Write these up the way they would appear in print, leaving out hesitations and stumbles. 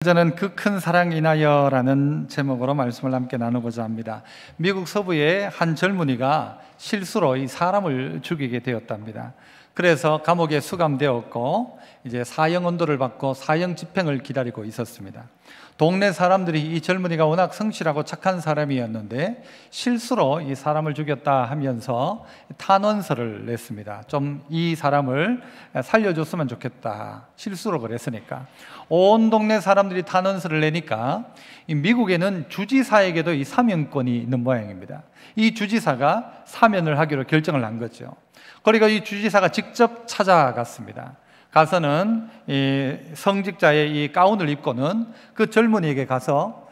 저는 그 큰 사랑 인하여라는 제목으로 말씀을 함께 나누고자 합니다. 미국 서부의 한 젊은이가 실수로 이 사람을 죽이게 되었답니다. 그래서 감옥에 수감되었고 이제 사형 언도를 받고 사형 집행을 기다리고 있었습니다. 동네 사람들이 이 젊은이가 워낙 성실하고 착한 사람이었는데 실수로 이 사람을 죽였다 하면서 탄원서를 냈습니다. 좀 이 사람을 살려줬으면 좋겠다, 실수로 그랬으니까. 온 동네 사람들이 탄원서를 내니까 이 미국에는 주지사에게도 이 사면권이 있는 모양입니다. 이 주지사가 사면을 하기로 결정을 한 거죠. 그러니까 이 주지사가 직접 찾아갔습니다. 가서는 이 성직자의 이 가운을 입고는 그 젊은이에게 가서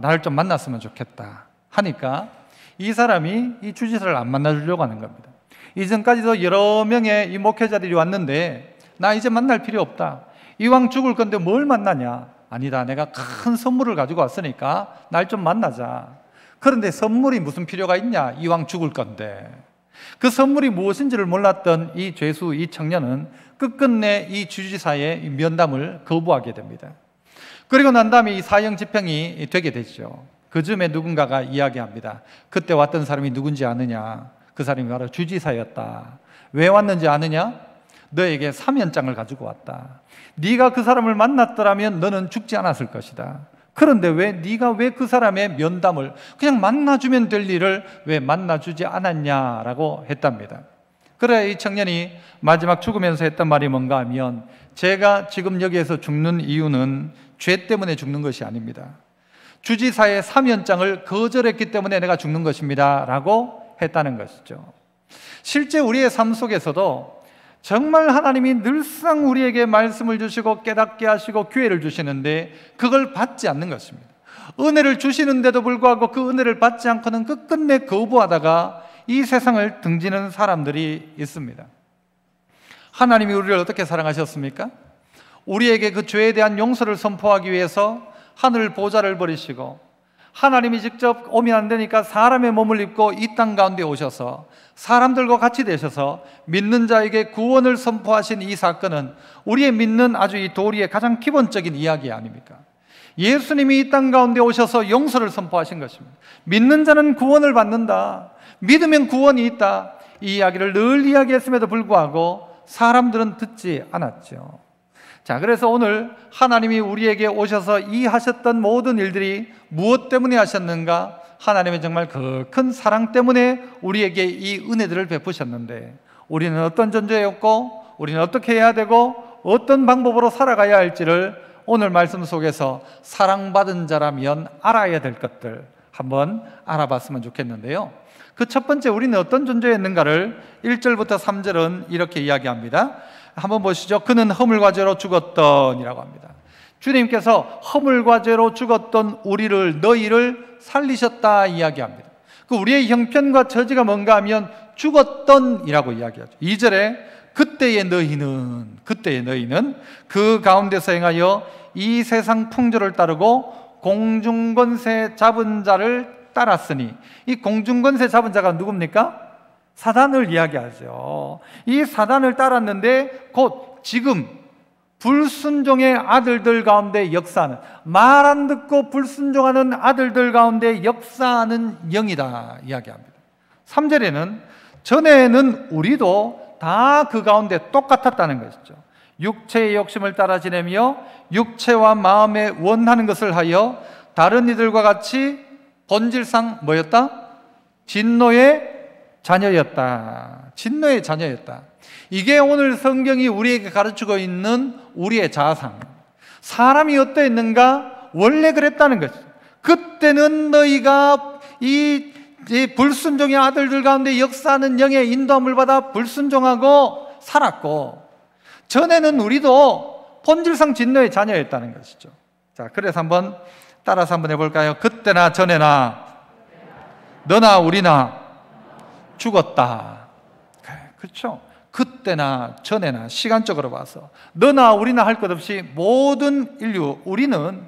나를 좀 만났으면 좋겠다 하니까 이 사람이 이 주지사를 안 만나주려고 하는 겁니다. 이전까지도 여러 명의 이 목회자들이 왔는데 나 이제 만날 필요 없다, 이왕 죽을 건데 뭘 만나냐, 아니다, 내가 큰 선물을 가지고 왔으니까 날 좀 만나자. 그런데 선물이 무슨 필요가 있냐, 이왕 죽을 건데. 그 선물이 무엇인지를 몰랐던 이 죄수, 이 청년은 끝끝내 이 주지사의 면담을 거부하게 됩니다. 그리고 난 다음에 이 사형 집행이 되게 되죠. 그 즈음에 누군가가 이야기합니다. 그때 왔던 사람이 누군지 아느냐? 그 사람이 바로 주지사였다. 왜 왔는지 아느냐? 너에게 사면장을 가지고 왔다. 네가 그 사람을 만났더라면 너는 죽지 않았을 것이다. 그런데 네가 왜 그 사람의 면담을 그냥 만나주면 될 일을 왜 만나주지 않았냐라고 했답니다. 그래 이 청년이 마지막 죽으면서 했던 말이 뭔가 하면, 제가 지금 여기에서 죽는 이유는 죄 때문에 죽는 것이 아닙니다. 주지사의 사면장을 거절했기 때문에 내가 죽는 것입니다 라고 했다는 것이죠. 실제 우리의 삶 속에서도 정말 하나님이 늘상 우리에게 말씀을 주시고 깨닫게 하시고 기회를 주시는데 그걸 받지 않는 것입니다. 은혜를 주시는데도 불구하고 그 은혜를 받지 않고는 끝끝내 거부하다가 이 세상을 등지는 사람들이 있습니다. 하나님이 우리를 어떻게 사랑하셨습니까? 우리에게 그 죄에 대한 용서를 선포하기 위해서 하늘 보좌를 버리시고 하나님이 직접 오면 안 되니까 사람의 몸을 입고 이 땅 가운데 오셔서 사람들과 같이 되셔서 믿는 자에게 구원을 선포하신 이 사건은 우리의 믿는 아주 이 도리의 가장 기본적인 이야기 아닙니까? 예수님이 이 땅 가운데 오셔서 용서를 선포하신 것입니다. 믿는 자는 구원을 받는다, 믿으면 구원이 있다, 이 이야기를 늘 이야기했음에도 불구하고 사람들은 듣지 않았죠. 자, 그래서 오늘 하나님이 우리에게 오셔서 이 하셨던 모든 일들이 무엇 때문에 하셨는가? 하나님의 정말 그 큰 사랑 때문에 우리에게 이 은혜들을 베푸셨는데 우리는 어떤 존재였고 우리는 어떻게 해야 되고 어떤 방법으로 살아가야 할지를 오늘 말씀 속에서 사랑받은 자라면 알아야 될 것들 한번 알아봤으면 좋겠는데요. 그 첫 번째, 우리는 어떤 존재였는가를 1절부터 3절은 이렇게 이야기합니다. 한번 보시죠. 그는 허물과 죄로 죽었던이라고 합니다. 주님께서 허물과 죄로 죽었던 우리를, 너희를 살리셨다 이야기합니다. 그 우리의 형편과 처지가 뭔가 하면 죽었던이라고 이야기하죠. 2절에 그때의 너희는 그 가운데서 행하여 이 세상 풍조를 따르고 공중권세 잡은 자를 따랐으니, 이 공중권세 잡은 자가 누굽니까? 사단을 이야기하죠. 이 사단을 따랐는데 곧 지금 불순종의 아들들 가운데 역사하는, 말 안 듣고 불순종하는 아들들 가운데 역사하는 영이다 이야기합니다. 3절에는 전에는 우리도 다 그 가운데 똑같았다는 것이죠. 육체의 욕심을 따라 지내며 육체와 마음에 원하는 것을 하여 다른 이들과 같이 본질상 뭐였다? 진노의 자녀였다. 진노의 자녀였다. 이게 오늘 성경이 우리에게 가르치고 있는 우리의 자아상. 사람이 어떠했는가? 원래 그랬다는 것이죠. 그때는 너희가 이 불순종의 아들들 가운데 역사하는 영의 인도함을 받아 불순종하고 살았고, 전에는 우리도 본질상 진노의 자녀였다는 것이죠. 자, 그래서 따라서 한번 해볼까요? 그때나 전에나 너나 우리나 죽었다. 그렇죠? 그때나 전에나 시간적으로 봐서 너나 우리나 할 것 없이 모든 인류, 우리는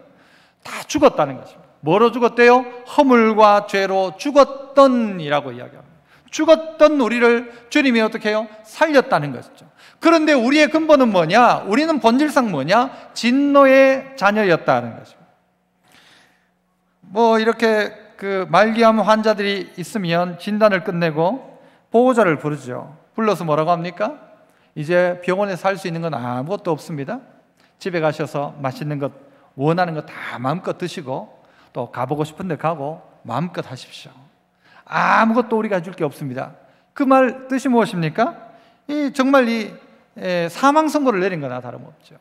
다 죽었다는 것입니다. 뭐로 죽었대요? 허물과 죄로 죽었던이라고 이야기합니다. 죽었던 우리를 주님이 어떻게 해요? 살렸다는 것이죠. 그런데 우리의 근본은 뭐냐? 우리는 본질상 뭐냐? 진노의 자녀였다는 것입니다. 이렇게 말기암 환자들이 있으면 진단을 끝내고 보호자를 부르죠. 불러서 뭐라고 합니까? 이제 병원에서 할 수 있는 건 아무것도 없습니다. 집에 가셔서 맛있는 것, 원하는 것 다 마음껏 드시고 또 가보고 싶은 데 가고 마음껏 하십시오. 아무것도 우리가 해줄 게 없습니다. 그 말 뜻이 무엇입니까? 정말 사망 선고를 내린 거나 다름없죠.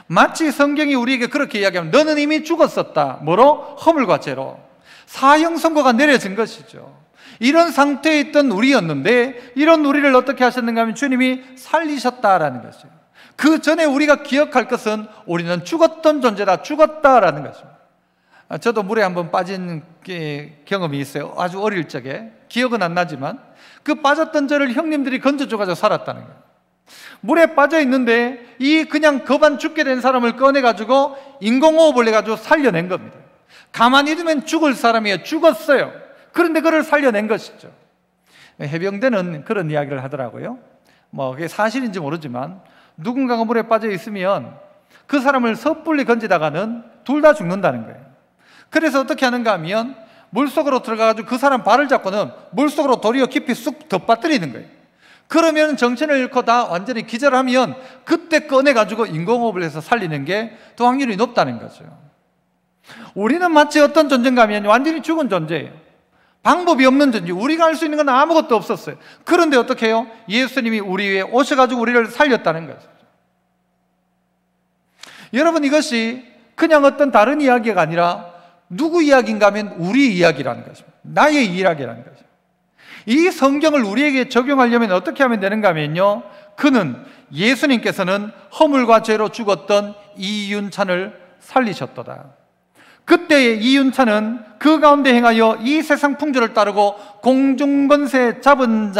마치 성경이 우리에게 그렇게 이야기하면 너는 이미 죽었었다. 뭐로? 허물과 죄로. 사형 선고가 내려진 것이죠. 이런 상태에 있던 우리였는데 이런 우리를 어떻게 하셨는가 하면 주님이 살리셨다라는 것이에요. 그 전에 우리가 기억할 것은 우리는 죽었던 존재다, 죽었다라는 것입니다. 저도 물에 한번 빠진 경험이 있어요. 아주 어릴 적에. 기억은 안 나지만 그 빠졌던 저를 형님들이 건져줘가지고 살았다는 거예요. 물에 빠져 있는데 그냥 겁안 죽게 된 사람을 꺼내가지고 인공호흡을 해가지고 살려낸 겁니다. 가만히 두면 죽을 사람이에요. 죽었어요. 그런데 그를 살려낸 것이죠. 해병대는 그런 이야기를 하더라고요. 그게 사실인지 모르지만 누군가가 물에 빠져 있으면 그 사람을 섣불리 건지다가는 둘 다 죽는다는 거예요. 그래서 어떻게 하는가 하면 물속으로 들어가가지고 그 사람 발을 잡고는 물속으로 도리어 깊이 쑥 덧빠뜨리는 거예요. 그러면 정신을 잃고 다 완전히 기절하면 그때 꺼내가지고 인공호흡을 해서 살리는 게 더 확률이 높다는 거죠. 우리는 마치 어떤 존재인가 하면 완전히 죽은 존재예요. 방법이 없는 존재. 우리가 할 수 있는 건 아무것도 없었어요. 그런데 어떻게 해요? 예수님이 우리 위에 오셔가지고 우리를 살렸다는 거죠. 여러분, 이것이 그냥 어떤 다른 이야기가 아니라 누구 이야기인가 하면 우리 이야기라는 것입니다. 나의 이야기라는 것입니다. 이 성경을 우리에게 적용하려면 어떻게 하면 되는가 하면요, 예수님께서는 허물과 죄로 죽었던 이윤찬을 살리셨도다. 그때의 이윤찬은 그 가운데 행하여 이 세상 풍조를 따르고 공중권세 잡은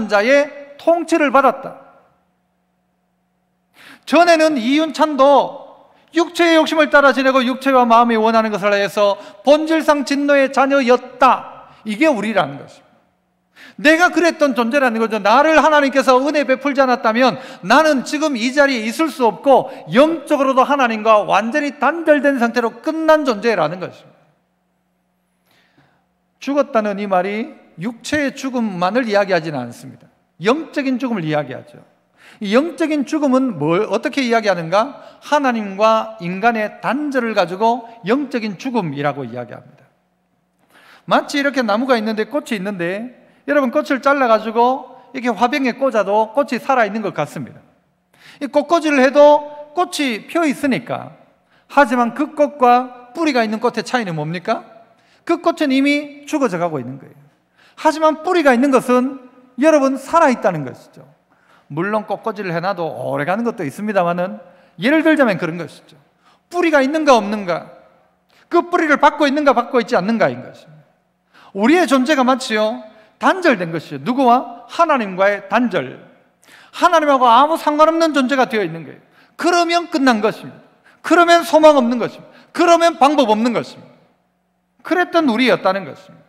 자의 통치를 받았다. 전에는 이윤찬도 육체의 욕심을 따라 지내고 육체와 마음이 원하는 것을 해서 본질상 진노의 자녀였다. 이게 우리라는 것입니다. 내가 그랬던 존재라는 거죠. 나를 하나님께서 은혜 베풀지 않았다면 나는 지금 이 자리에 있을 수 없고 영적으로도 하나님과 완전히 단절된 상태로 끝난 존재라는 것입니다. 죽었다는 이 말이 육체의 죽음만을 이야기하지는 않습니다. 영적인 죽음을 이야기하죠. 이 영적인 죽음은 어떻게 이야기하는가? 하나님과 인간의 단절을 가지고 영적인 죽음이라고 이야기합니다. 마치 이렇게 나무가 있는데 꽃이 있는데 여러분, 꽃을 잘라가지고 이렇게 화병에 꽂아도 꽃이 살아있는 것 같습니다. 이 꽃꽂이를 해도 꽃이 펴 있으니까. 하지만 그 꽃과 뿌리가 있는 꽃의 차이는 뭡니까? 그 꽃은 이미 죽어져 가고 있는 거예요. 하지만 뿌리가 있는 것은 여러분 살아있다는 것이죠. 물론 꽃꽂이를 해놔도 오래가는 것도 있습니다만은 예를 들자면 그런 것이죠. 뿌리가 있는가 없는가, 그 뿌리를 받고 있는가 받고 있지 않는가인 것입니다. 우리의 존재가 마치요 단절된 것이죠. 누구와? 하나님과의 단절. 하나님하고 아무 상관없는 존재가 되어 있는 거예요. 그러면 끝난 것입니다. 그러면 소망 없는 것입니다. 그러면 방법 없는 것입니다. 그랬던 우리였다는 것입니다.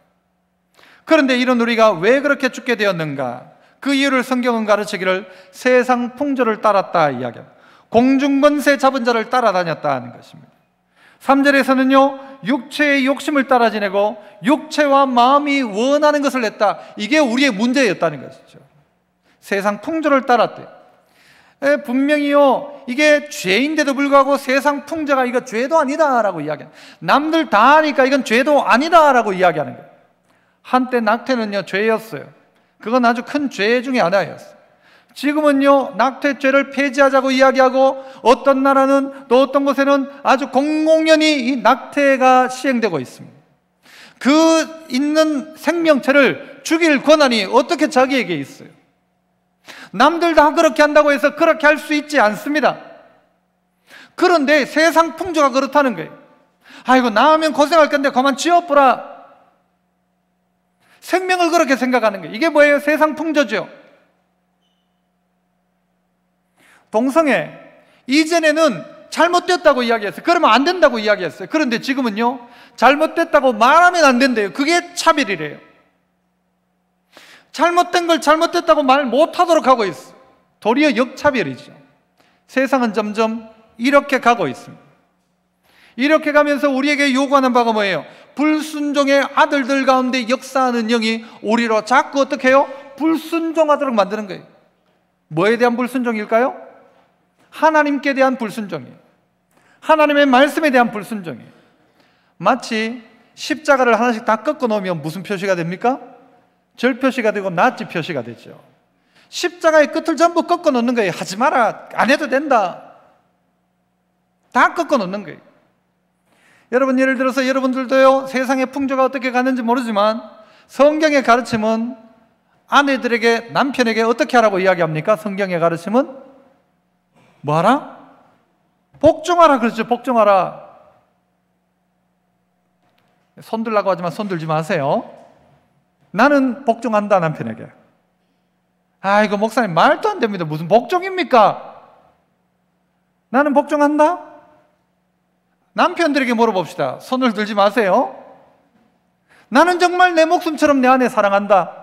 그런데 이런 우리가 왜 그렇게 죽게 되었는가? 그 이유를 성경은 가르치기를 세상 풍조를 따랐다 이야기합니다. 공중권세 잡은 자를 따라다녔다 하는 것입니다. 3절에서는요 육체의 욕심을 따라 지내고 육체와 마음이 원하는 것을 했다. 이게 우리의 문제였다는 것이죠. 세상 풍조를 따랐대요. 분명히요 이게 죄인데도 불구하고 세상 풍조가 이거 죄도 아니다라고 이야기합니다. 남들 다 하니까 이건 죄도 아니다라고 이야기하는 거예요. 한때 낙태는요 죄였어요. 그건 아주 큰 죄 중에 하나였어요. 지금은요 낙태죄를 폐지하자고 이야기하고 어떤 나라는 또 어떤 곳에는 아주 공공연히 이 낙태가 시행되고 있습니다. 그 있는 생명체를 죽일 권한이 어떻게 자기에게 있어요? 남들 다 그렇게 한다고 해서 그렇게 할 수 있지 않습니다. 그런데 세상 풍조가 그렇다는 거예요. 아이고 낳으면 고생할 건데 그만 지어보라. 생명을 그렇게 생각하는 거예요. 이게 뭐예요? 세상 풍조죠. 동성애 이전에는 잘못됐다고 이야기했어요. 그러면 안 된다고 이야기했어요. 그런데 지금은요 잘못됐다고 말하면 안 된대요. 그게 차별이래요. 잘못된 걸 잘못됐다고 말 못하도록 하고 있어요. 도리어 역차별이죠. 세상은 점점 이렇게 가고 있습니다. 이렇게 가면서 우리에게 요구하는 바가 뭐예요? 불순종의 아들들 가운데 역사하는 영이 우리로 자꾸 어떻게 해요? 불순종하도록 만드는 거예요. 뭐에 대한 불순종일까요? 하나님께 대한 불순종이에요. 하나님의 말씀에 대한 불순종이에요. 마치 십자가를 하나씩 다 꺾어 놓으면 무슨 표시가 됩니까? 절 표시가 되고 나치 표시가 되죠. 십자가의 끝을 전부 꺾어 놓는 거예요. 하지 마라, 안 해도 된다, 다 꺾어 놓는 거예요. 여러분, 예를 들어서 여러분들도요, 세상의 풍조가 어떻게 가는지 모르지만 성경의 가르침은 아내들에게, 남편에게 어떻게 하라고 이야기합니까? 성경의 가르침은 뭐하라? 복종하라 그러죠. 복종하라. 손 들라고 하지만 손 들지 마세요. 나는 복종한다, 남편에게. 아이고 목사님, 말도 안 됩니다. 무슨 복종입니까? 나는 복종한다? 남편들에게 물어봅시다. 손을 들지 마세요. 나는 정말 내 목숨처럼 내 아내 사랑한다.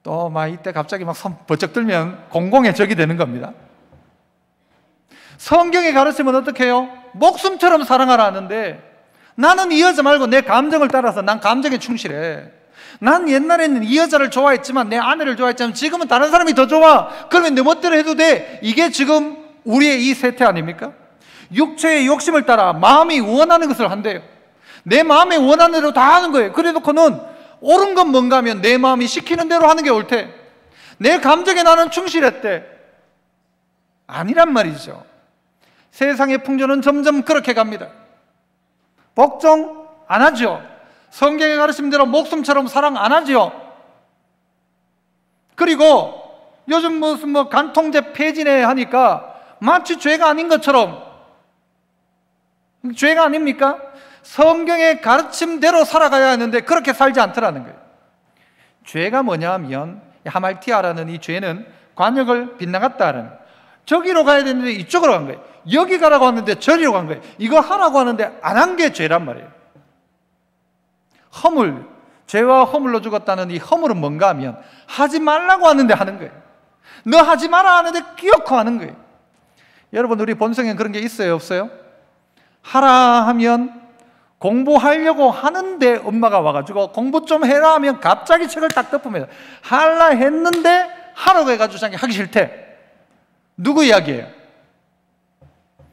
또 막 이때 갑자기 막 손 번쩍 들면 공공의 적이 되는 겁니다. 성경의 가르침은 어떻게 해요? 목숨처럼 사랑하라 하는데, 나는 이 여자 말고 내 감정을 따라서, 난 감정에 충실해. 난 옛날에는 이 여자를 좋아했지만, 내 아내를 좋아했지만 지금은 다른 사람이 더 좋아. 그러면 내 멋대로 해도 돼. 이게 지금 우리의 이 세태 아닙니까? 육체의 욕심을 따라 마음이 원하는 것을 한대요. 내 마음이 원하는 대로 다 하는 거예요. 그래 놓고는 옳은 건 뭔가 하면 내 마음이 시키는 대로 하는 게 옳대. 내 감정에 나는 충실했대. 아니란 말이죠. 세상의 풍조는 점점 그렇게 갑니다. 복종 안 하죠. 성경의 가르침대로 목숨처럼 사랑 안 하죠. 그리고 요즘 무슨 간통죄 폐지네 하니까 마치 죄가 아닌 것처럼, 죄가 아닙니까? 성경의 가르침대로 살아가야 하는데 그렇게 살지 않더라는 거예요. 죄가 뭐냐면, 하말티아라는 이 죄는 관역을 빗나갔다라는 거예요. 저기로 가야 되는데 이쪽으로 간 거예요. 여기 가라고 하는데 저리로 간 거예요. 이거 하라고 하는데 안 한 게 죄란 말이에요. 허물, 죄와 허물로 죽었다는 이 허물은 뭔가 하면, 하지 말라고 하는데 하는 거예요. 너 하지 마라 하는데 끼어코 하는 거예요. 여러분, 우리 본성에 그런 게 있어요, 없어요? 하라 하면 공부하려고 하는데 엄마가 와가지고 공부 좀 해라 하면 갑자기 책을 딱 덮으면 하라 했는데 하라고 해가지고 자기 하기 싫대. 누구 이야기예요?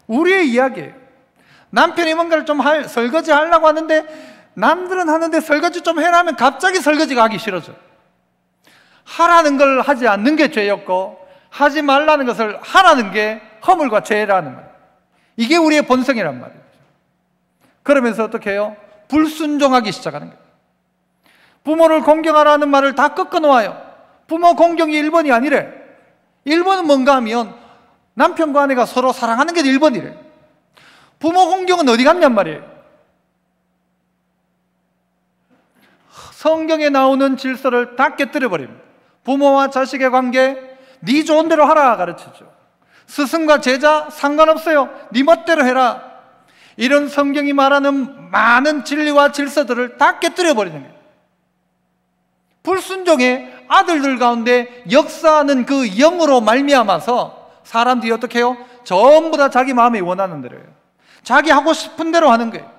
우리의 이야기예요. 남편이 뭔가를 좀 설거지 하려고 하는데, 남들은 하는데 설거지 좀 해라 하면 갑자기 설거지가 하기 싫어져. 하라는 걸 하지 않는 게 죄였고, 하지 말라는 것을 하라는 게 허물과 죄라는 말이에요. 이게 우리의 본성이란 말이에요. 그러면서 어떻게 해요? 불순종하기 시작하는 거예요. 부모를 공경하라는 말을 다 꺾어 놓아요. 부모 공경이 1번이 아니래. 1번은 뭔가 하면 남편과 아내가 서로 사랑하는 게 1번이래. 부모 공경은 어디 갔냔 말이에요. 성경에 나오는 질서를 다 깨뜨려 버립니다. 부모와 자식의 관계, 네 좋은 대로 하라 가르치죠. 스승과 제자 상관없어요. 네 멋대로 해라. 이런 성경이 말하는 많은 진리와 질서들을 다 깨뜨려 버리는 거예요. 불순종의 아들들 가운데 역사하는 그 영으로 말미암아서 사람들이 어떻게 해요? 전부 다 자기 마음이 원하는 대로 해요. 자기 하고 싶은 대로 하는 거예요.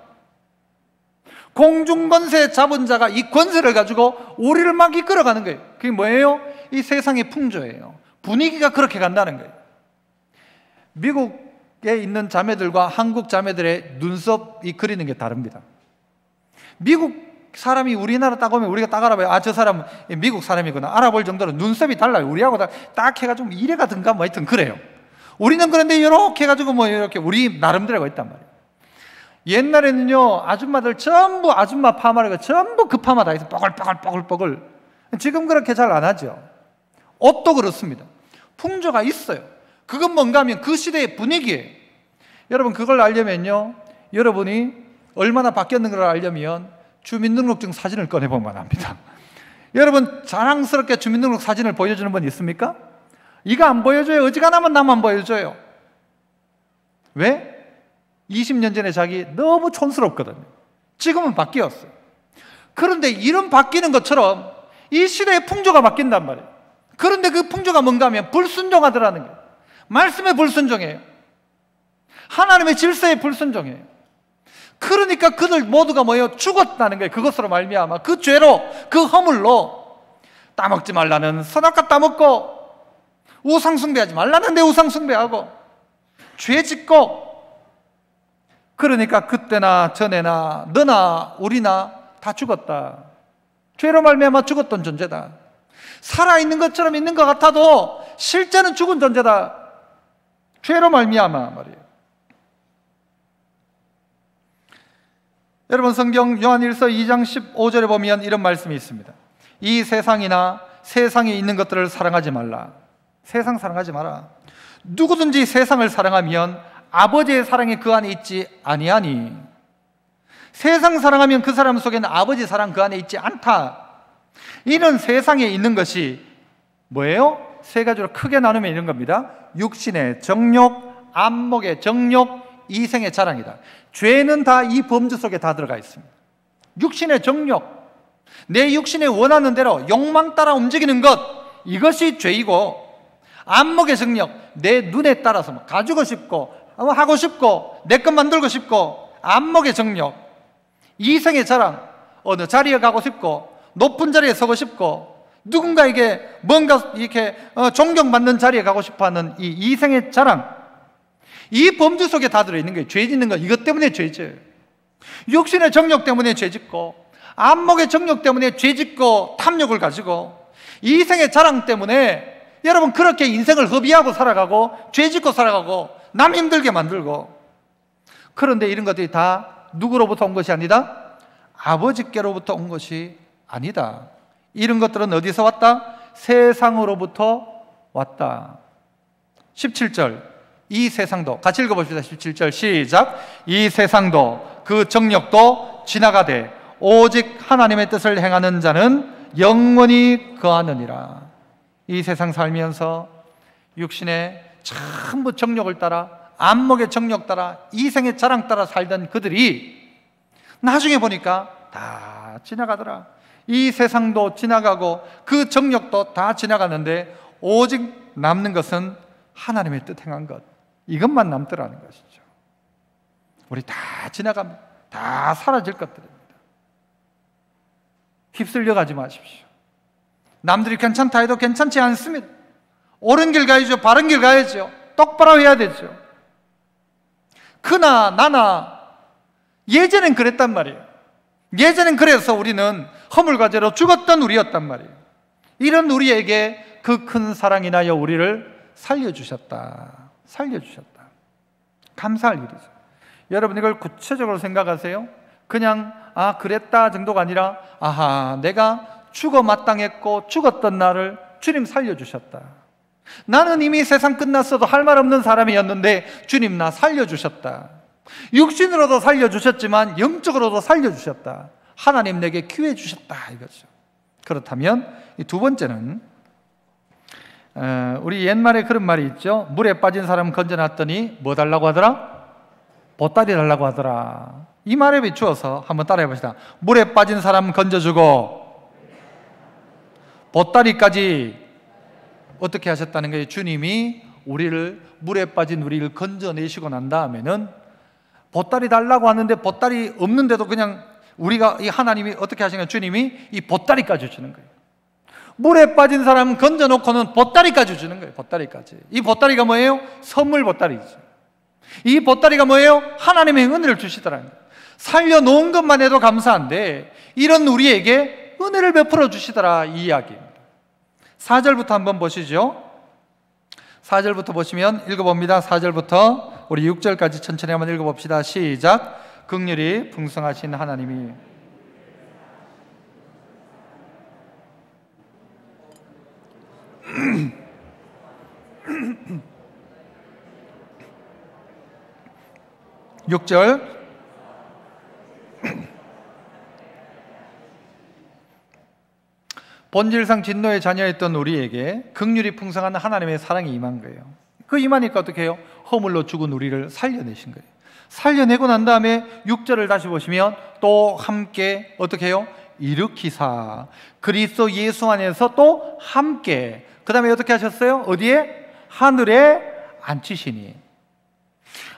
공중권세 잡은 자가 이 권세를 가지고 우리를 막 이끌어가는 거예요. 그게 뭐예요? 이 세상의 풍조예요. 분위기가 그렇게 간다는 거예요. 미국에 있는 자매들과 한국 자매들의 눈썹이 그리는 게 다릅니다. 미국 사람이 우리나라 딱 오면 우리가 딱 알아봐요. 아, 저 사람은 미국 사람이구나 알아볼 정도로 눈썹이 달라요. 우리하고 딱 해가지고 이래 가든가 뭐 하여튼 그래요. 우리는 그런데 이렇게 해가지고 뭐 이렇게 우리 나름대로가 있단 말이에요. 옛날에는요, 아줌마들 전부 아줌마 파마를 전부 그 파마 다 해서 뻐글뻐글. 지금 그렇게 잘 안 하죠. 옷도 그렇습니다. 풍조가 있어요. 그건 뭔가 하면 그 시대의 분위기예요. 여러분, 그걸 알려면요, 여러분이 얼마나 바뀌었는 걸 알려면 주민등록증 사진을 꺼내보면 합니다. 여러분, 자랑스럽게 주민등록 사진을 보여주는 분 있습니까? 이거 안 보여줘요. 어지간하면 나만 보여줘요. 왜? 20년 전에 자기 너무 촌스럽거든요. 지금은 바뀌었어요. 그런데 이런 바뀌는 것처럼 이 시대의 풍조가 바뀐단 말이에요. 그런데 그 풍조가 뭔가 하면 불순종하더라는 거예요. 말씀에 불순종해요. 하나님의 질서에 불순종해요. 그러니까 그들 모두가 뭐예요? 죽었다는 거예요. 그것으로 말미암아 그 죄로, 그 허물로 따먹지 말라는 선악과 따먹고, 우상 숭배하지 말라는데 우상 숭배하고, 죄 짓고. 그러니까 그때나 전에나 너나 우리나 다 죽었다. 죄로 말미암아 죽었던 존재다. 살아있는 것처럼 있는 것 같아도 실제는 죽은 존재다. 죄로 말미암아 말이에요. 여러분, 성경 요한일서 2장 15절에 보면 이런 말씀이 있습니다. 이 세상이나 세상에 있는 것들을 사랑하지 말라. 세상 사랑하지 마라. 누구든지 세상을 사랑하면 아버지의 사랑이 그 안에 있지 아니하니. 세상 사랑하면 그 사람 속에는 아버지 사랑 그 안에 있지 않다. 이런 세상에 있는 것이 뭐예요? 세 가지로 크게 나누면 이런 겁니다. 육신의 정욕, 안목의 정욕, 이생의 자랑이다. 죄는 다 이 범주 속에 다 들어가 있습니다. 육신의 정욕, 내 육신에 원하는 대로 욕망 따라 움직이는 것, 이것이 죄이고, 안목의 정욕, 내 눈에 따라서 가지고 싶고 하고 싶고 내 것 만들고 싶고, 안목의 정욕. 이생의 자랑, 어느 자리에 가고 싶고 높은 자리에 서고 싶고 누군가에게 뭔가 이렇게 존경받는 자리에 가고 싶어하는 이 이생의 자랑, 이 범주 속에 다 들어있는 거예요. 죄 짓는 거, 이것 때문에 죄죠. 육신의 정욕 때문에 죄 짓고, 안목의 정욕 때문에 죄 짓고 탐욕을 가지고, 이생의 자랑 때문에 여러분 그렇게 인생을 허비하고 살아가고 죄 짓고 살아가고 남 힘들게 만들고. 그런데 이런 것들이 다 누구로부터 온 것이 아니다? 아버지께로부터 온 것이 아니다. 이런 것들은 어디서 왔다? 세상으로부터 왔다. 17절, 이 세상도, 같이 읽어봅시다. 17절 시작. 이 세상도 그 정욕도 지나가되 오직 하나님의 뜻을 행하는 자는 영원히 거하느니라. 이 세상 살면서 육신의 전부 정욕을 따라, 안목의 정욕 따라, 이생의 자랑 따라 살던 그들이 나중에 보니까 다 지나가더라. 이 세상도 지나가고 그 정욕도 다 지나가는데 오직 남는 것은 하나님의 뜻 행한 것, 이것만 남더라는 것이죠. 우리 다 지나갑니다. 다 사라질 것들입니다. 휩쓸려 가지 마십시오. 남들이 괜찮다 해도 괜찮지 않습니다. 옳은 길 가야죠. 바른 길 가야죠. 똑바로 해야 되죠. 그나 나나 예전엔 그랬단 말이에요. 예전엔 그래서 우리는 허물과제로 죽었던 우리였단 말이에요. 이런 우리에게 그 큰 사랑이 인하여 우리를 살려주셨다. 살려주셨다. 감사할 일이죠. 여러분, 이걸 구체적으로 생각하세요. 그냥 그랬다 정도가 아니라, 내가 죽어 마땅했고 죽었던 나를 주님 살려주셨다. 나는 이미 세상 끝났어도 할 말 없는 사람이었는데 주님 나 살려주셨다. 육신으로도 살려주셨지만 영적으로도 살려주셨다. 하나님 내게 기회 주셨다, 이거죠. 그렇다면 이 두 번째는, 우리 옛말에 그런 말이 있죠. 물에 빠진 사람 건져놨더니 뭐 달라고 하더라? 보따리 달라고 하더라. 이 말에 비추어서 한번 따라해 봅시다. 물에 빠진 사람 건져주고 보따리까지 어떻게 하셨다는 거예요? 주님이 우리를, 물에 빠진 우리를 건져내시고 난 다음에는 보따리 달라고 하는데 보따리 없는데도 그냥 우리가, 이 하나님이 어떻게 하시냐, 주님이 이 보따리까지 주는 거예요. 물에 빠진 사람 건져놓고는 보따리까지 주는 거예요. 보따리까지. 이 보따리가 뭐예요? 선물 보따리죠. 이 보따리가 뭐예요? 하나님의 은혜를 주시더라는 거예요. 살려놓은 것만 해도 감사한데 이런 우리에게 은혜를 베풀어 주시더라, 이 이야기입니다. 4절부터 한번 보시죠. 4절부터 보시면 읽어봅니다. 4절부터 우리 6절까지 천천히 한번 읽어봅시다. 시작. 긍휼이 풍성하신 하나님이 6절 본질상 진노의 자녀였던 우리에게 긍휼이 풍성한 하나님의 사랑이 임한 거예요. 그 임하니까 어떻게 해요? 허물로 죽은 우리를 살려내신 거예요. 살려내고 난 다음에 6절을 다시 보시면 또 함께 어떻게 해요? 일으키사 그리스도 예수 안에서 또 함께 그 다음에 어떻게 하셨어요? 어디에? 하늘에 앉히시니.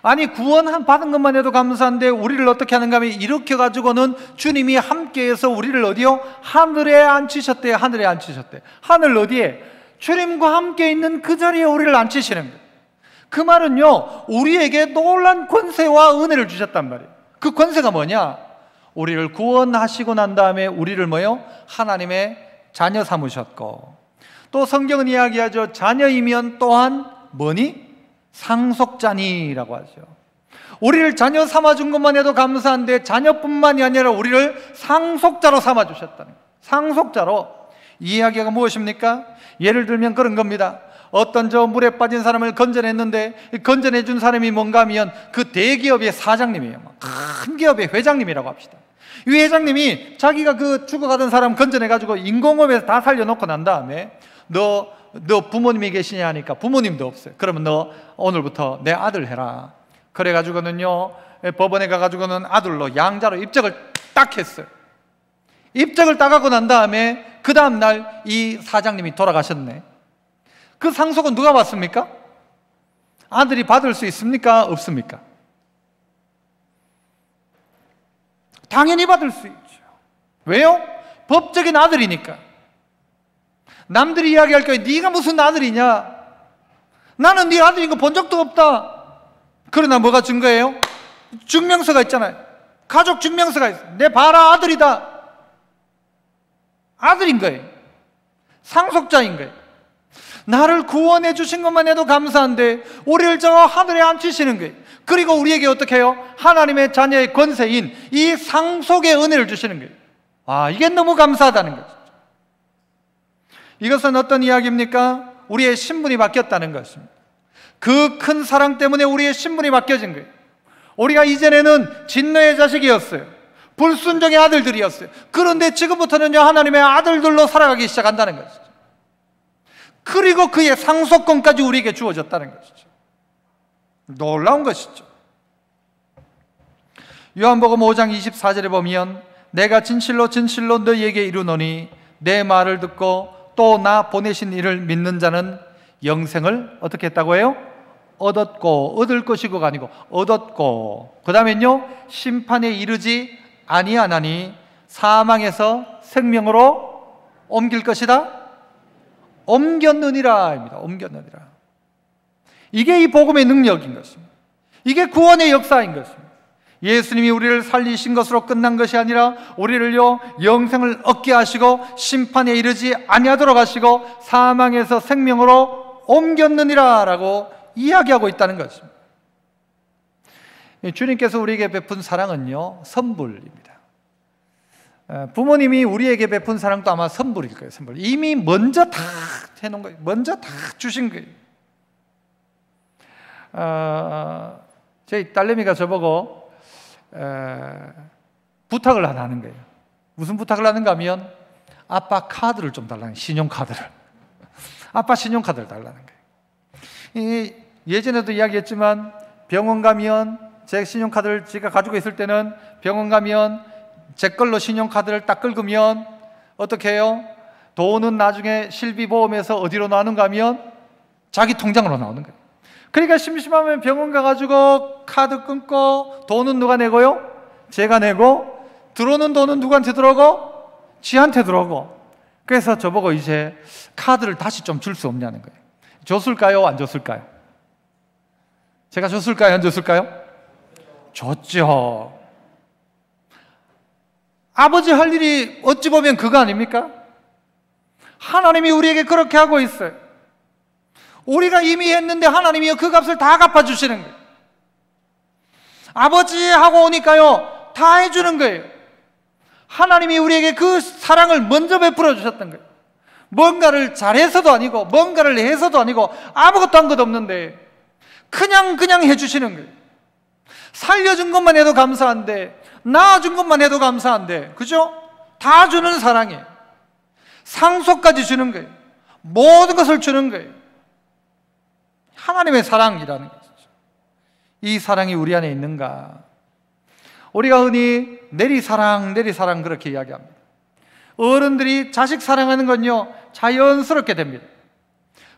아니, 구원 받은 것만 해도 감사한데 우리를 어떻게 하는가 하면 이렇게 가지고는 주님이 함께해서 우리를 어디요? 하늘에 앉히셨대요. 하늘에 앉히셨대요. 하늘 어디에? 주님과 함께 있는 그 자리에 우리를 앉히시는 거예요. 그 말은요, 우리에게 놀란 권세와 은혜를 주셨단 말이에요. 그 권세가 뭐냐? 우리를 구원하시고 난 다음에 우리를 뭐요? 하나님의 자녀 삼으셨고, 또 성경은 이야기하죠. 자녀이면 또한 뭐니? 상속자니라고 하죠. 우리를 자녀 삼아준 것만 해도 감사한데 자녀뿐만이 아니라 우리를 상속자로 삼아주셨다는 거예요. 상속자로. 이 이야기가 무엇입니까? 예를 들면 그런 겁니다. 어떤 저 물에 빠진 사람을 건져냈는데 건져내 준 사람이 뭔가 하면 그 대기업의 사장님이에요. 큰 기업의 회장님이라고 합시다. 이 회장님이 자기가 그 죽어가던 사람 건져내가지고 인공호흡에서 다 살려놓고 난 다음에 너 부모님이 계시냐 하니까 부모님도 없어요. 그러면 너 오늘부터 내 아들 해라. 그래가지고는요, 법원에 가가지고는 아들로 양자로 입적을 딱 했어요. 입적을 딱 하고 난 다음에 그 다음날 이 사장님이 돌아가셨네. 그 상속은 누가 받습니까? 아들이 받을 수 있습니까? 없습니까? 당연히 받을 수 있죠. 왜요? 법적인 아들이니까. 남들이 이야기할 거예요. 네가 무슨 아들이냐? 나는 네 아들인 거 본 적도 없다. 그러나 뭐가 증거예요? 증명서가 있잖아요. 가족 증명서가 있어요. 내 봐라, 아들이다. 아들인 거예요. 상속자인 거예요. 나를 구원해 주신 것만 해도 감사한데 우리를 저 하늘에 앉히시는 거예요. 그리고 우리에게 어떻게 해요? 하나님의 자녀의 권세인 이 상속의 은혜를 주시는 거예요. 아, 이게 너무 감사하다는 거죠. 이것은 어떤 이야기입니까? 우리의 신분이 바뀌었다는 것입니다. 그 큰 사랑 때문에 우리의 신분이 바뀌어진 거예요. 우리가 이전에는 진노의 자식이었어요. 불순종의 아들들이었어요. 그런데 지금부터는요, 하나님의 아들들로 살아가기 시작한다는 것이죠. 그리고 그의 상속권까지 우리에게 주어졌다는 것이죠. 놀라운 것이죠. 요한복음 5장 24절에 보면 내가 진실로 진실로 너희에게 이르노니 내 말을 듣고 또 나 보내신 이를 믿는 자는 영생을 어떻게 했다고 해요? 얻었고, 얻을 것이고가 아니고 얻었고, 그 다음엔요, 심판에 이르지 아니하나니 사망에서 생명으로 옮길 것이다. 옮겼느니라입니다. 옮겼느니라. 이게 이 복음의 능력인 것입니다. 이게 구원의 역사인 것입니다. 예수님이 우리를 살리신 것으로 끝난 것이 아니라 우리를요, 영생을 얻게 하시고 심판에 이르지 아니하도록 하시고 사망에서 생명으로 옮겼느니라 라고 이야기하고 있다는 것입니다. 주님께서 우리에게 베푼 사랑은요, 선불입니다. 부모님이 우리에게 베푼 사랑도 아마 선불일 거예요. 선불. 이미 먼저 다 해놓은 거예요. 먼저 다 주신 거예요. 저희 딸내미가 저보고 부탁을 하나 하는 거예요. 무슨 부탁을 하는가 하면 아빠 카드를 좀 달라는 거예요. 신용카드를. 아빠 신용카드를 달라는 거예요. 예전에도 이야기했지만 병원 가면 제 신용카드를 제가 가지고 있을 때는 병원 가면 제 걸로 신용카드를 딱 긁으면 어떻게 해요? 돈은 나중에 실비보험에서 어디로 나오는가 하면 자기 통장으로 나오는 거예요. 그러니까 심심하면 병원 가가지고 카드 끊고 돈은 누가 내고요? 제가 내고 들어오는 돈은 누구한테 들어오고? 지한테 들어오고. 그래서 저보고 이제 카드를 다시 좀 줄 수 없냐는 거예요. 줬을까요? 안 줬을까요? 제가 줬을까요? 안 줬을까요? 줬죠. 아버지 할 일이 어찌 보면 그거 아닙니까? 하나님이 우리에게 그렇게 하고 있어요. 우리가 이미 했는데 하나님이 그 값을 다 갚아주시는 거예요. 아버지 하고 오니까요, 다 해주는 거예요. 하나님이 우리에게 그 사랑을 먼저 베풀어 주셨던 거예요. 뭔가를 잘해서도 아니고 뭔가를 해서도 아니고 아무것도 한 것 없는데 그냥 해주시는 거예요. 살려준 것만 해도 감사한데, 낳아준 것만 해도 감사한데, 그죠? 다 주는 사랑이에요. 상속까지 주는 거예요. 모든 것을 주는 거예요. 하나님의 사랑이라는 것이죠. 이 사랑이 우리 안에 있는가? 우리가 흔히 내리사랑 그렇게 이야기합니다. 어른들이 자식 사랑하는 건요, 자연스럽게 됩니다.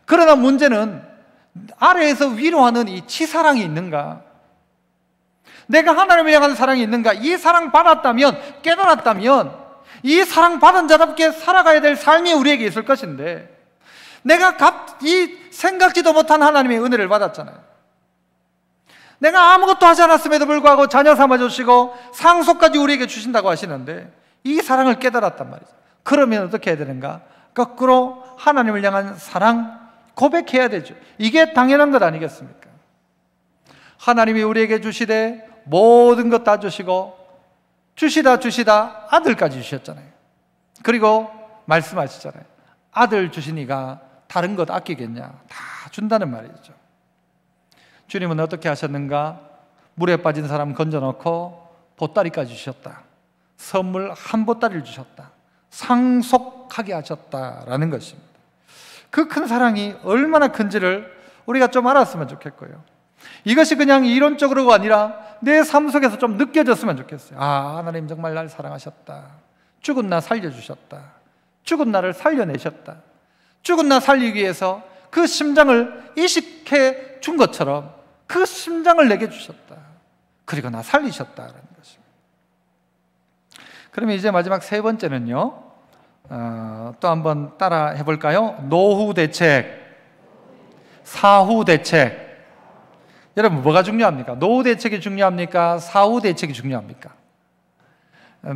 그러나 문제는 아래에서 위로하는 이 치사랑이 있는가? 내가 하나님을 향한 사랑이 있는가? 이 사랑 받았다면, 깨달았다면 이 사랑 받은 자답게 살아가야 될 삶이 우리에게 있을 것인데, 내가 이 생각지도 못한 하나님의 은혜를 받았잖아요. 내가 아무것도 하지 않았음에도 불구하고 자녀 삼아주시고 상속까지 우리에게 주신다고 하시는데, 이 사랑을 깨달았단 말이죠. 그러면 어떻게 해야 되는가? 거꾸로 하나님을 향한 사랑 고백해야 되죠. 이게 당연한 것 아니겠습니까? 하나님이 우리에게 주시되 모든 것 다 주시고 주시다 아들까지 주셨잖아요. 그리고 말씀하시잖아요. 아들 주시니가 다른 것 아끼겠냐? 다 준다는 말이죠. 주님은 어떻게 하셨는가? 물에 빠진 사람 건져놓고 보따리까지 주셨다. 선물 한 보따리를 주셨다. 상속하게 하셨다라는 것입니다. 그 큰 사랑이 얼마나 큰지를 우리가 좀 알았으면 좋겠고요. 이것이 그냥 이론적으로가 아니라 내 삶 속에서 좀 느껴졌으면 좋겠어요. 아, 하나님 정말 날 사랑하셨다. 죽은 나 살려주셨다. 죽은 나를 살려내셨다. 죽은 나 살리기 위해서 그 심장을 이식해 준 것처럼 그 심장을 내게 주셨다. 그리고 나 살리셨다라는 것입니다. 그러면 이제 마지막 세 번째는요, 또 한번 따라 해볼까요? 노후 대책, 사후 대책. 여러분, 뭐가 중요합니까? 노후 대책이 중요합니까? 사후 대책이 중요합니까?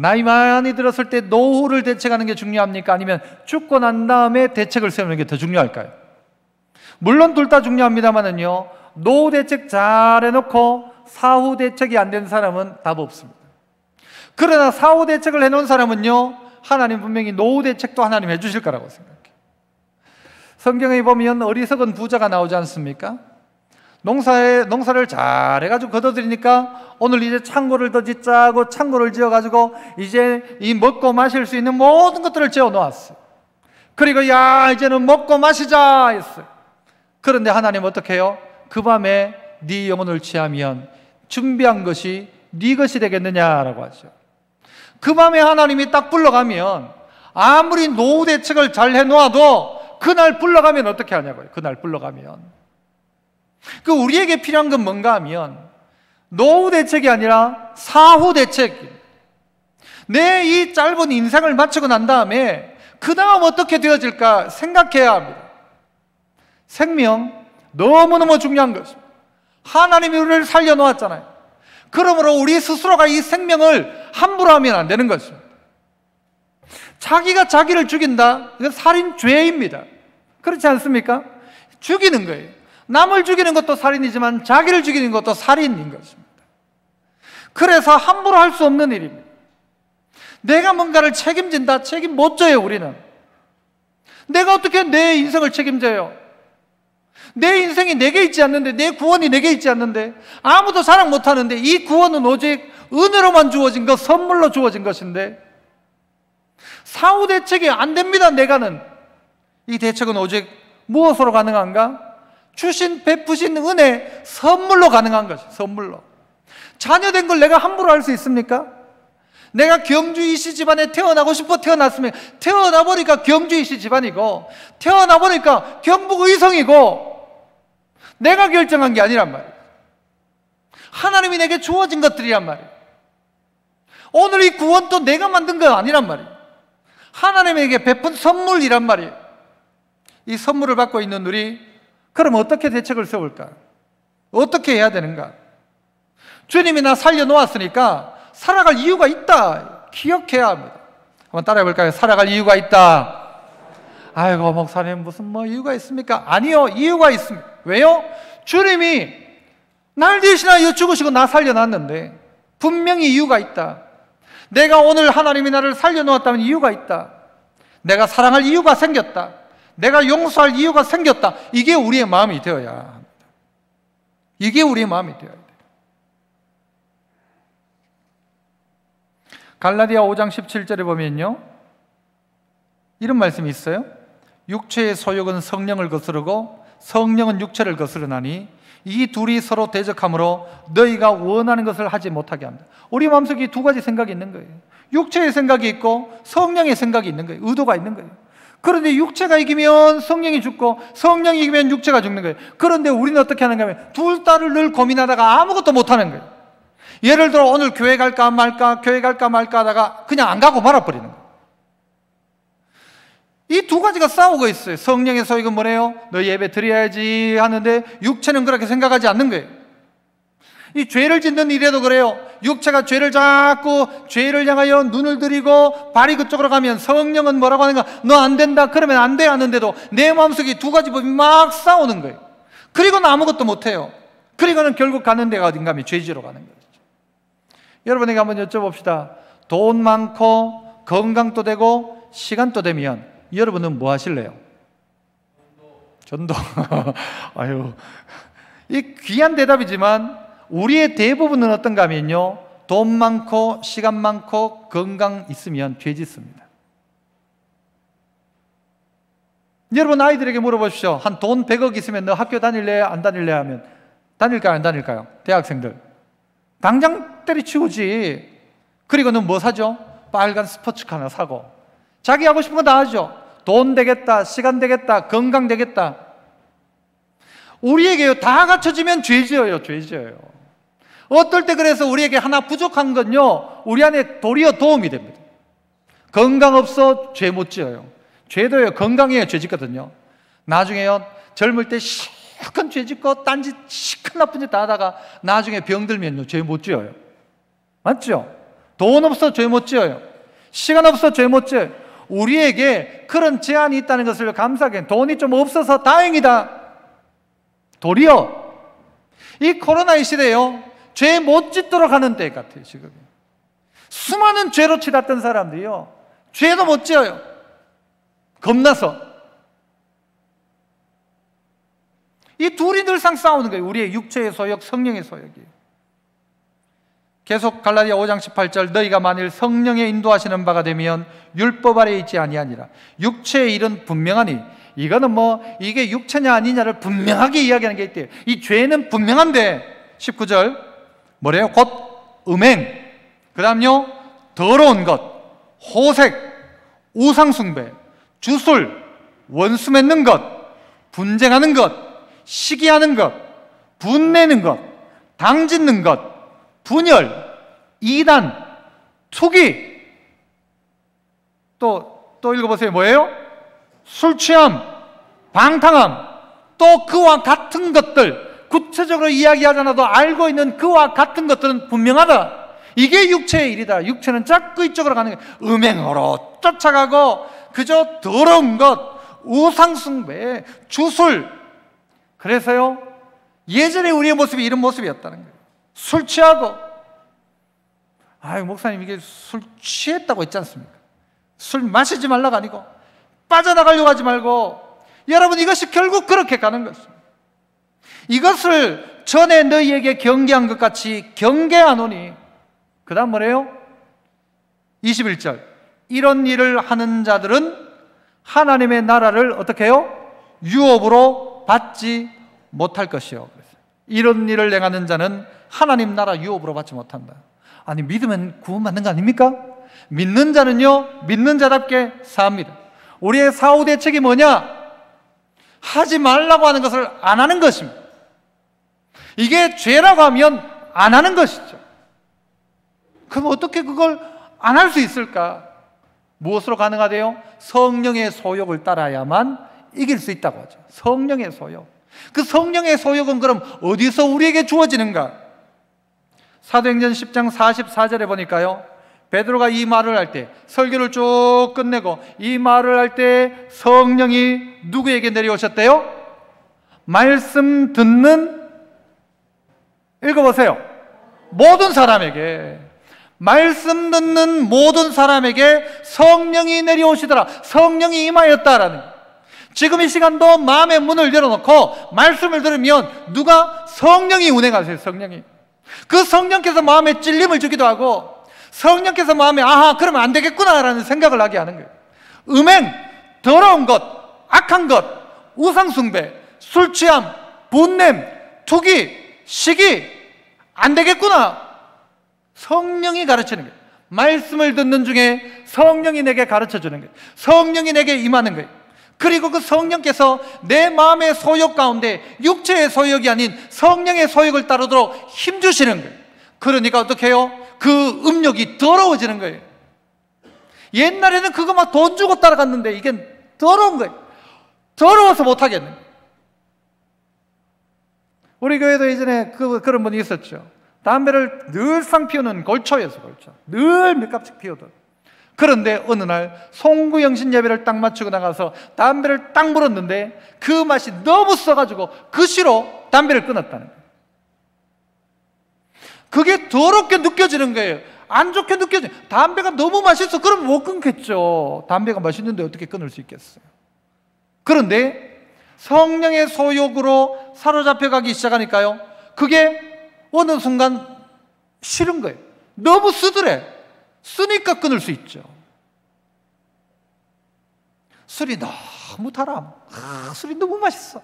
나이 많이 들었을 때 노후를 대책하는 게 중요합니까? 아니면 죽고 난 다음에 대책을 세우는 게 더 중요할까요? 물론 둘 다 중요합니다만은요, 노후 대책 잘 해놓고 사후 대책이 안 된 사람은 답 없습니다. 그러나 사후 대책을 해놓은 사람은요, 하나님 분명히 노후 대책도 하나님 해주실 거라고 생각해요. 성경에 보면 어리석은 부자가 나오지 않습니까? 농사를 잘 해가지고 걷어들이니까 오늘 이제 창고를 더 짓자고 창고를 지어가지고 이제 이 먹고 마실 수 있는 모든 것들을 지어 놓았어요. 그리고 야, 이제는 먹고 마시자 했어요. 그런데 하나님 어떻게 해요? 그 밤에 네 영혼을 취하면 준비한 것이 네 것이 되겠느냐라고 하죠. 그 밤에 하나님이 딱 불러가면 아무리 노후 대책을 잘 해놓아도 그날 불러가면 어떻게 하냐고요. 그날 불러가면 우리에게 필요한 건 뭔가 하면 노후 대책이 아니라 사후 대책. 내 이 짧은 인생을 마치고 난 다음에 그 다음 어떻게 되어질까 생각해야 합니다. 생명 너무너무 중요한 것입니다. 하나님이 우리를 살려놓았잖아요. 그러므로 우리 스스로가 이 생명을 함부로 하면 안 되는 것입니다. 자기가 자기를 죽인다, 이건 살인죄입니다. 그렇지 않습니까? 죽이는 거예요. 남을 죽이는 것도 살인이지만 자기를 죽이는 것도 살인인 것입니다. 그래서 함부로 할 수 없는 일입니다. 내가 뭔가를 책임진다, 책임 못 져요. 우리는 내가 어떻게 내 인생을 책임져요? 내 인생이 내게 있지 않는데, 내 구원이 내게 있지 않는데, 아무도 자랑 못하는데, 이 구원은 오직 은혜로만 주어진 것, 선물로 주어진 것인데 사후 대책이 안 됩니다. 내가는 이 대책은 오직 무엇으로 가능한가? 주신 베푸신 은혜, 선물로 가능한 것이. 선물로. 자녀된 걸 내가 함부로 할 수 있습니까? 내가 경주 이씨 집안에 태어나고 싶어 태어났으면 태어나 보니까 경주 이씨 집안이고 태어나 보니까 경북 의성이고 내가 결정한 게 아니란 말이에요. 하나님이 내게 주어진 것들이란 말이에요. 오늘 이 구원도 내가 만든 거 아니란 말이에요. 하나님에게 베푼 선물이란 말이에요. 이 선물을 받고 있는 우리, 그럼 어떻게 대책을 세울까? 어떻게 해야 되는가? 주님이 나 살려놓았으니까 살아갈 이유가 있다, 기억해야 합니다. 한번 따라해 볼까요? 살아갈 이유가 있다. 아이고, 목사님 무슨 이유가 있습니까? 아니요, 이유가 있습니다. 왜요? 주님이 날 대신하여 죽으시고 나 살려놨는데 분명히 이유가 있다. 내가 오늘 하나님이 나를 살려놓았다면 이유가 있다. 내가 사랑할 이유가 생겼다. 내가 용서할 이유가 생겼다. 이게 우리의 마음이 되어야 합니다. 이게 우리의 마음이 되어야 돼요. 갈라디아 5장 17절에 보면요, 이런 말씀이 있어요. 육체의 소욕은 성령을 거스르고 성령은 육체를 거스르나니 이 둘이 서로 대적함으로 너희가 원하는 것을 하지 못하게 합니다. 우리 마음속에 두 가지 생각이 있는 거예요. 육체의 생각이 있고 성령의 생각이 있는 거예요. 의도가 있는 거예요. 그런데 육체가 이기면 성령이 죽고 성령이 이기면 육체가 죽는 거예요. 그런데 우리는 어떻게 하는가 하면 둘 다를 늘 고민하다가 아무것도 못하는 거예요. 예를 들어 오늘 교회 갈까 말까 하다가 그냥 안 가고 말아버리는 거예요. 이 두 가지가 싸우고 있어요. 성령의 소욕은 뭐래요? 너 예배 드려야지 하는데 육체는 그렇게 생각하지 않는 거예요. 이 죄를 짓는 일에도 그래요. 육체가 죄를 자꾸 죄를 향하여 눈을 들이고 발이 그쪽으로 가면 성령은 뭐라고 하는가? 너 안 된다 그러면 안 돼 하는데도 내 마음속에 두 가지 법이 막 싸우는 거예요. 그리고는 아무것도 못해요. 그리고는 결국 가는 데가 어딘가 하면 죄지로 가는 거죠. 여러분에게 한번 여쭤봅시다. 돈 많고 건강도 되고 시간도 되면 여러분은 뭐 하실래요? 전도. 아유, 이 귀한 대답이지만 우리의 대부분은 어떤가 하면요, 돈 많고 시간 많고 건강 있으면 죄 짓습니다. 여러분 아이들에게 물어보십시오. 한 돈 100억 있으면 너 학교 다닐래 안 다닐래 하면 다닐까요 안 다닐까요? 대학생들 당장 때려치우지. 그리고 는 뭐 사죠? 빨간 스포츠카 하나 사고 자기 하고 싶은 거 다 하죠. 돈 되겠다, 시간 되겠다, 건강 되겠다. 우리에게요 다 갖춰지면 죄 지어요. 죄 지어요. 어떨 때 그래서 우리에게 하나 부족한 건요 우리 안에 도리어 도움이 됩니다. 건강 없어 죄 못 지어요. 죄도요 건강해야 죄 짓거든요. 나중에요 젊을 때 시큰 죄 짓고 딴짓 시큰 나쁜 짓 다 하다가 나중에 병들면요 죄 못 지어요. 맞죠? 돈 없어 죄 못 지어요. 시간 없어 죄 못 지어요. 우리에게 그런 제한이 있다는 것을 감사하게, 돈이 좀 없어서 다행이다. 도리어 이 코로나의 시대에요 죄 못 짓도록 하는 때 같아요. 지금 수많은 죄로 치닫던 사람들이요 죄도 못 지어요. 겁나서. 이 둘이 늘상 싸우는 거예요. 우리의 육체의 소욕, 성령의 소욕이에요. 계속 갈라디아 5장 18절 너희가 만일 성령의 인도하시는 바가 되면 율법 아래 있지 아니하니라. 육체의 일은 분명하니, 이거는 뭐 이게 육체냐 아니냐를 분명하게 이야기하는 게 있대요. 이 죄는 분명한데 19절 뭐래요? 곧 음행, 그 다음요 더러운 것, 호색, 우상숭배, 주술, 원수 맺는 것, 분쟁하는 것, 시기하는 것, 분내는 것, 당짓는 것, 분열, 이단, 투기. 또 읽어보세요. 뭐예요? 술 취함, 방탕함, 또 그와 같은 것들, 구체적으로 이야기하지 않아도 알고 있는 그와 같은 것들은 분명하다. 이게 육체의 일이다. 육체는 자꾸 이쪽으로 가는 거예요. 음행으로 쫓아가고 그저 더러운 것, 우상숭배, 주술. 그래서요 예전에 우리의 모습이 이런 모습이었다는 거예요. 술 취하고, 아유 목사님 이게 술 취했다고 했지 않습니까? 술 마시지 말라가 아니고 빠져나가려고 하지 말고, 여러분 이것이 결국 그렇게 가는 것입니다. 이것을 전에 너희에게 경계한 것 같이 경계하노니, 그 다음 뭐래요? 21절 이런 일을 하는 자들은 하나님의 나라를 어떻게 해요? 유업으로 받지 못할 것이요. 이런 일을 행하는 자는 하나님 나라 유업으로 받지 못한다. 아니 믿으면 구원받는 거 아닙니까? 믿는 자는요 믿는 자답게 삽니다. 우리의 사후 대책이 뭐냐? 하지 말라고 하는 것을 안 하는 것입니다. 이게 죄라고 하면 안 하는 것이죠. 그럼 어떻게 그걸 안 할 수 있을까? 무엇으로 가능하대요? 성령의 소욕을 따라야만 이길 수 있다고 하죠. 성령의 소욕. 그 성령의 소욕은 그럼 어디서 우리에게 주어지는가? 사도행전 10장 44절에 보니까요 베드로가 이 말을 할 때, 설교를 쭉 끝내고 이 말을 할 때 성령이 누구에게 내려오셨대요? 말씀 듣는, 읽어보세요, 모든 사람에게, 말씀 듣는 모든 사람에게 성령이 내려오시더라. 성령이 임하였다라는 거예요. 지금 이 시간도 마음의 문을 열어놓고 말씀을 들으면 누가? 성령이 운행하세요. 성령이. 그 성령께서 마음에 찔림을 주기도 하고 성령께서 마음에 아하 그러면 안 되겠구나 라는 생각을 하게 하는 거예요. 음행, 더러운 것, 악한 것, 우상숭배, 술취함, 분냄, 투기, 시기, 안 되겠구나. 성령이 가르치는 거예요. 말씀을 듣는 중에 성령이 내게 가르쳐주는 거예요. 성령이 내게 임하는 거예요. 그리고 그 성령께서 내 마음의 소욕 가운데 육체의 소욕이 아닌 성령의 소욕을 따르도록 힘주시는 거예요. 그러니까 어떻게 해요? 그 음욕이 더러워지는 거예요. 옛날에는 그거 막 돈 주고 따라갔는데 이게 더러운 거예요. 더러워서 못하겠는 거예요. 우리 교회도 예전에 그런 분이 있었죠. 담배를 늘상 피우는 골초였어, 골초. 늘 몇 갑씩 피우던. 그런데 어느 날 송구영신 예배를 딱 마치고 나가서 담배를 딱 물었는데 그 맛이 너무 써가지고 그 시로 담배를 끊었다는 거예요. 그게 더럽게 느껴지는 거예요. 안 좋게 느껴져요. 담배가 너무 맛있어. 그럼 못 끊겠죠. 담배가 맛있는데 어떻게 끊을 수 있겠어요? 그런데 성령의 소욕으로 사로잡혀가기 시작하니까요, 그게 어느 순간 싫은 거예요. 너무 쓰더래. 쓰니까 끊을 수 있죠. 술이 너무 달아. 술이 너무 맛있어.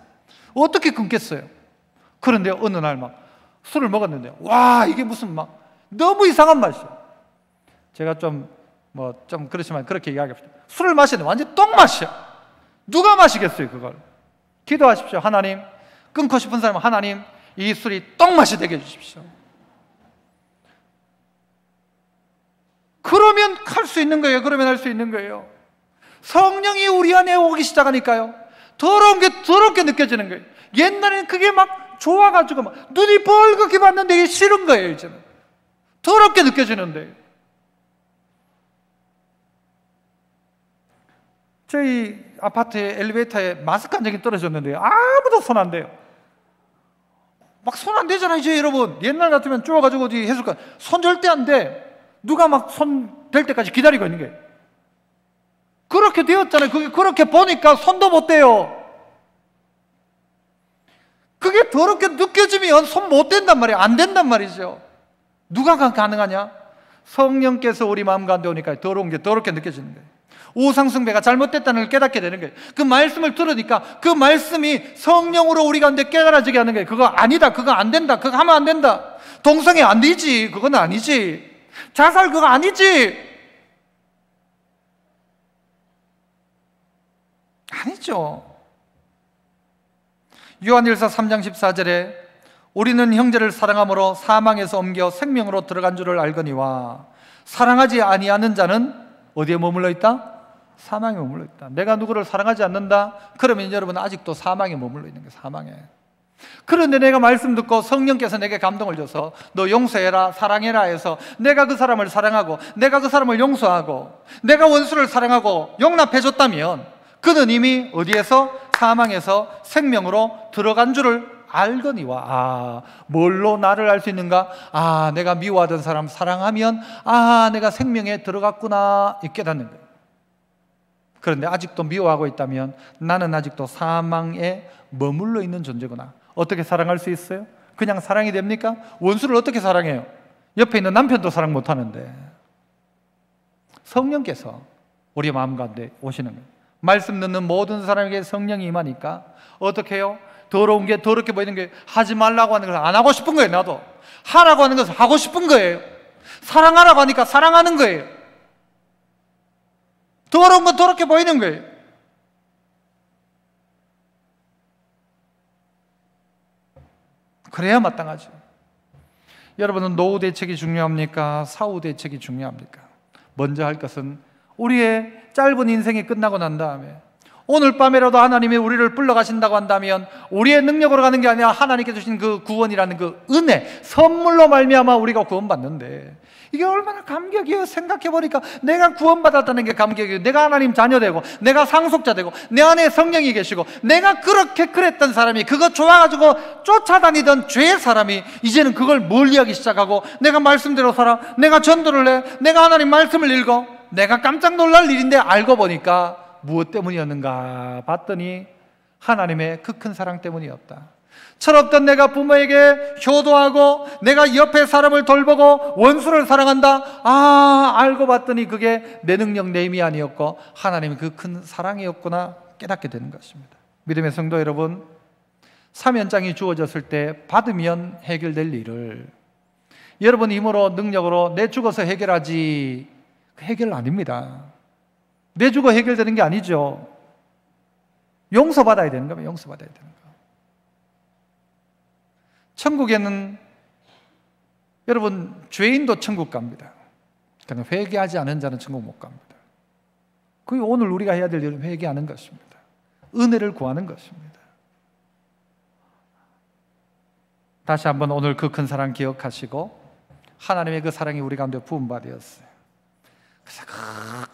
어떻게 끊겠어요? 그런데 어느 날 막 술을 먹었는데, 와, 이게 무슨 막 너무 이상한 맛이야. 제가 좀 그렇지만 그렇게 이야기합시다. 술을 마시는데 완전 똥맛이야. 누가 마시겠어요, 그걸? 기도하십시오. 하나님, 끊고 싶은 사람은 하나님, 이 술이 똥맛이 되게 해주십시오. 그러면 할 수 있는 거예요. 그러면 할 수 있는 거예요. 성령이 우리 안에 오기 시작하니까요, 더러운 게 더럽게 느껴지는 거예요. 옛날에는 그게 막 좋아가지고 막 눈이 벌겋게 봤는데 이게 싫은 거예요. 이제는 더럽게 느껴지는데. 저희 아파트에 엘리베이터에 마스크 한 장이 떨어졌는데 아무도 손 안 대요. 막 손 안 대잖아요, 이제 여러분. 옛날 같으면 쪼아가지고 어디 해줄까? 손 절대 안 대. 누가 막 손 댈 때까지 기다리고 있는 게. 그렇게 되었잖아요. 그게 그렇게 보니까 손도 못 대요. 그게 더럽게 느껴지면 손 못 댄단 말이에요. 안 된단 말이죠. 누가 가능하냐? 성령께서 우리 마음 가운데 오니까 더러운 게 더럽게 느껴지는 거예요. 우상숭배가 잘못됐다는 걸 깨닫게 되는 거예요. 그 말씀을 들으니까 그 말씀이 성령으로 우리 가운데 깨달아지게 하는 거예요. 그거 아니다, 그거 안 된다, 그거 하면 안 된다, 동성애 안 되지, 그건 아니지, 자살 그거 아니지. 아니죠. 요한일서 3장 14절에 우리는 형제를 사랑함으로 사망에서 옮겨 생명으로 들어간 줄을 알거니와 사랑하지 아니하는 자는 어디에 머물러 있다? 사망에 머물러 있다. 내가 누구를 사랑하지 않는다? 그러면 여러분 아직도 사망에 머물러 있는 거예요. 사망에. 그런데 내가 말씀 듣고 성령께서 내게 감동을 줘서 너 용서해라, 사랑해라 해서 내가 그 사람을 사랑하고 내가 그 사람을 용서하고 내가 원수를 사랑하고 용납해 줬다면 그는 이미 어디에서? 사망에서 생명으로 들어간 줄을 알거니와. 뭘로 나를 알 수 있는가? 내가 미워하던 사람 사랑하면 내가 생명에 들어갔구나, 이 깨닫는 거예요. 그런데 아직도 미워하고 있다면 나는 아직도 사망에 머물러 있는 존재구나. 어떻게 사랑할 수 있어요? 그냥 사랑이 됩니까? 원수를 어떻게 사랑해요? 옆에 있는 남편도 사랑 못하는데. 성령께서 우리 마음 가운데 오시는 거예요. 말씀 듣는 모든 사람에게 성령이 임하니까 어떻게 해요? 더러운 게 더럽게 보이는 게 하지 말라고 하는 것을 안 하고 싶은 거예요. 나도 하라고 하는 것을 하고 싶은 거예요. 사랑하라고 하니까 사랑하는 거예요. 더러운 건 더럽게 보이는 거예요. 그래야 마땅하죠. 여러분은 노후 대책이 중요합니까? 사후 대책이 중요합니까? 먼저 할 것은 우리의 짧은 인생이 끝나고 난 다음에 오늘 밤에라도 하나님이 우리를 불러가신다고 한다면 우리의 능력으로 가는 게 아니라 하나님께 주신 그 구원이라는 그 은혜, 선물로 말미암아 우리가 구원받는데 이게 얼마나 감격이에요. 생각해보니까 내가 구원받았다는 게 감격이에요. 내가 하나님 자녀 되고 내가 상속자 되고 내 안에 성령이 계시고 내가 그렇게 그랬던 사람이 그거 좋아가지고 쫓아다니던 죄의 사람이 이제는 그걸 멀리하기 시작하고 내가 말씀대로 살아, 내가 전도를 해, 내가 하나님 말씀을 읽어. 내가 깜짝 놀랄 일인데 알고 보니까 무엇 때문이었는가 봤더니 하나님의 그 큰 사랑 때문이었다. 철없던 내가 부모에게 효도하고 내가 옆에 사람을 돌보고 원수를 사랑한다. 알고 봤더니 그게 내 능력, 내 힘이 아니었고 하나님의 그 큰 사랑이었구나 깨닫게 되는 것입니다. 믿음의 성도 여러분, 사면장이 주어졌을 때 받으면 해결될 일을 여러분 힘으로 능력으로 내 죽어서 해결하지, 그 해결 아닙니다. 내 죽어 해결되는 게 아니죠. 용서받아야 되는 겁니다. 용서받아야 되는 거. 천국에는 여러분 죄인도 천국 갑니다. 그러나 회개하지 않은 자는 천국 못 갑니다. 그게 오늘 우리가 해야 될 일은 회개하는 것입니다. 은혜를 구하는 것입니다. 다시 한번 오늘 그 큰 사랑 기억하시고 하나님의 그 사랑이 우리 가운데 부음받았어요. 그래서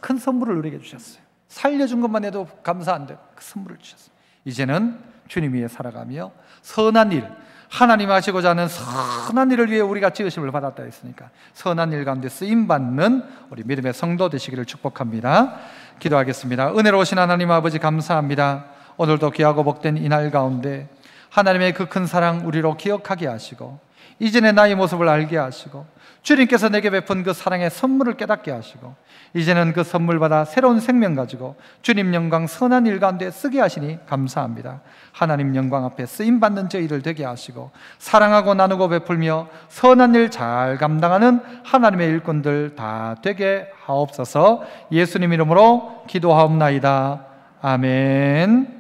큰 선물을 우리에게 주셨어요. 살려준 것만 해도 감사한데 그 선물을 주셨어요. 이제는 주님 위에 살아가며 선한 일, 하나님 하시고자 하는 선한 일을 위해 우리가 지으심을 받았다 했으니까 선한 일 가운데 쓰임받는 우리 믿음의 성도 되시기를 축복합니다. 기도하겠습니다. 은혜로우신 하나님 아버지 감사합니다. 오늘도 귀하고 복된 이날 가운데 하나님의 그 큰 사랑 우리로 기억하게 하시고 이전의 나의 모습을 알게 하시고 주님께서 내게 베푼 그 사랑의 선물을 깨닫게 하시고 이제는 그 선물 받아 새로운 생명 가지고 주님 영광 선한 일 가운데 쓰게 하시니 감사합니다. 하나님 영광 앞에 쓰임받는 저희들 되게 하시고 사랑하고 나누고 베풀며 선한 일 잘 감당하는 하나님의 일꾼들 다 되게 하옵소서. 예수님 이름으로 기도하옵나이다. 아멘.